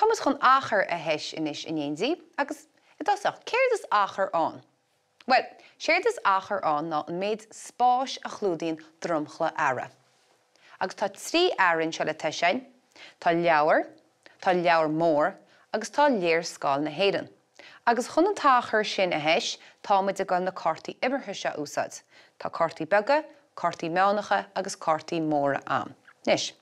Thomas chun achar a heis inis in éonsaí, agus idosach, céir is achar an? Well, séir is achar an ná an méid spáis a chlúdaíonn dromchla ara. Agus tá trí arann seo le teisein, tá leabhar mór, agus tá léir scáil na héireann. Agus chun an táchar sin a heis, tá muid a gan na cartaí imirthe se úsad. Tá cartaí beaga, cartaí meánacha agus cartaí móra am. Nis,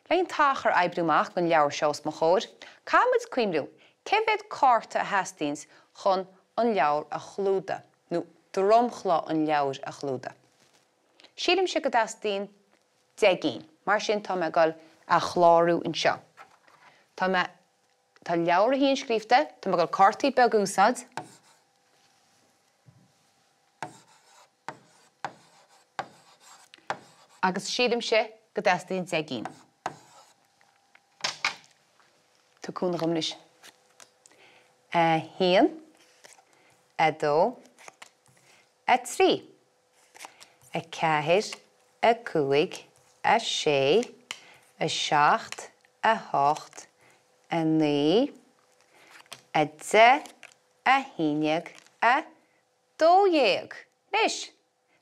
leon táchar ebrúach gon leabhar seos mo chóir, cá muid cuimliú, céféad carta a heastíns chun an leabhar a chlúda, nó dromchla an leabhar a chlúda. Sílim se go dastín degín, mar sin tá me gal a chláú in seo. Tá leabhar a híon scríbte, tá me gal cartaí beag úsad, agus sílim se go dastín degín. Tá cúna gomnis. Híon, a dó, a trí, a ceathair, a cúig, a sé, a seacht, a hocht, a naoi, a de, a híneag, a dódhéag. Nis,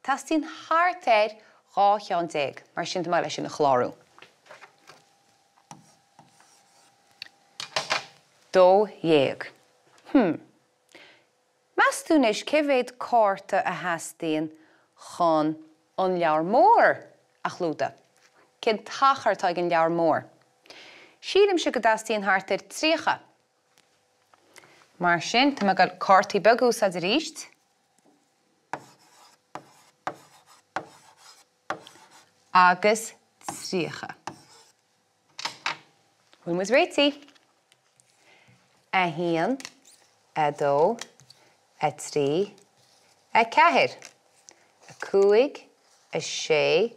tas tín háartéir gá cheann déag, mar sin má leis sin a chláú. Dódhéag. Measúnis céféad carta a heastíonn chun an leabhar mór a chlúda. Cén tachar tá an leabhar mór. Sílim se go dastíonn háartéir tríocha. Mar sin, tá me gal cartaí beag úsad a ríist. Agus tríocha. Bhfuil muid réití. A híon, a dó, a trí, a ceathair, a cúig, a sé,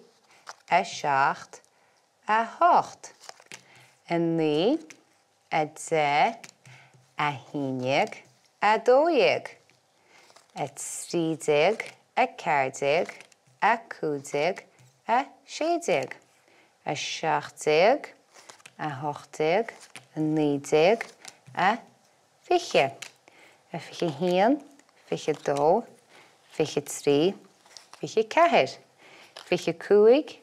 a seacht, a hocht, a naoi, a de, a híneag, a dódhéag, a trídéag, a ceardéag, a cúdéag, a sédéag, a seachtdéag, a hochtdéag, a naoidéag, a fiche. A fiche híon, fiche dó, fiche trí, fiche ceathair, fiche cúig,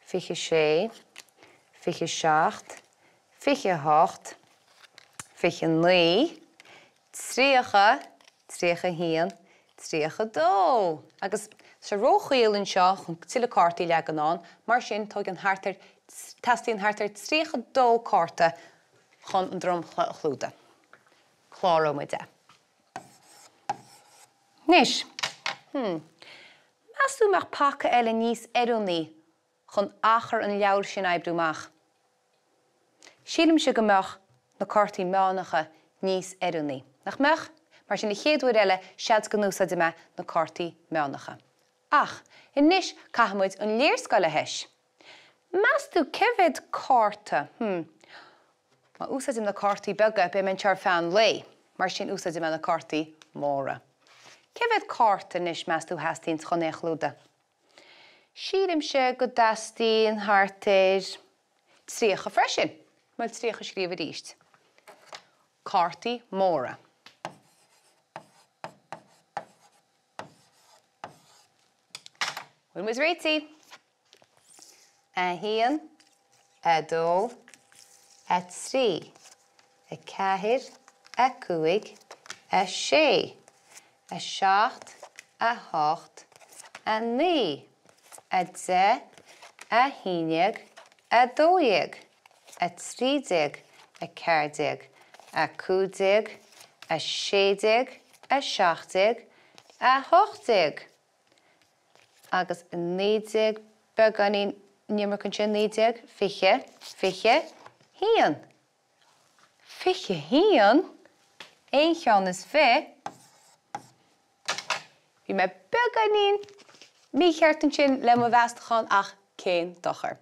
fiche sé, fiche seacht, fiche hocht, fiche naoi, tríocha, tríocha híon, tríocha dó. Agus sa róchaíolann seo chun tuile cartaí leaganán, mar sin tastíonn háartéir tríocha dó carta chun an dromchla a chlúda. Chláró mu de. Nis, measúach pacha eile níos éireannaí chun achar an leabhar sin ebrúach. Sílim se go meach na cartaí meánacha níos éireannaí. Nach meach, mar sin na chéadúir eile sead go núsad me na cartaí meánacha. Ach, inis caithmuid an léirscoil a heis. Measú céféad carta, má úsáidim na cartaí beaga be man tear feann lé, mar sin úsáidim na cartaí móra. Céféad carta nis measú heastíonn chun é chlúda? Sílim se go dastíonn háartéir tríocha freisin, mar tríocha scríomh ríist. Cartaí móra. Bhfuil muid réití. A híon, a dó, a trí, a ceathair, a cúig, a sé, a seacht, a hocht, a naoi, a de, a híneag, a dódhéag, a trídéag, a ceardéag, a cúdéag, a sédéag, a seachtdéag, a hochtdéag. Agus a naoidéag, beganín nimmer kun sin naoidéag, fiche, híon. Fiche híon, éon cheann is fé. Bhí me beganín mí cheartan sin le mo bheastachan ach cén dochar.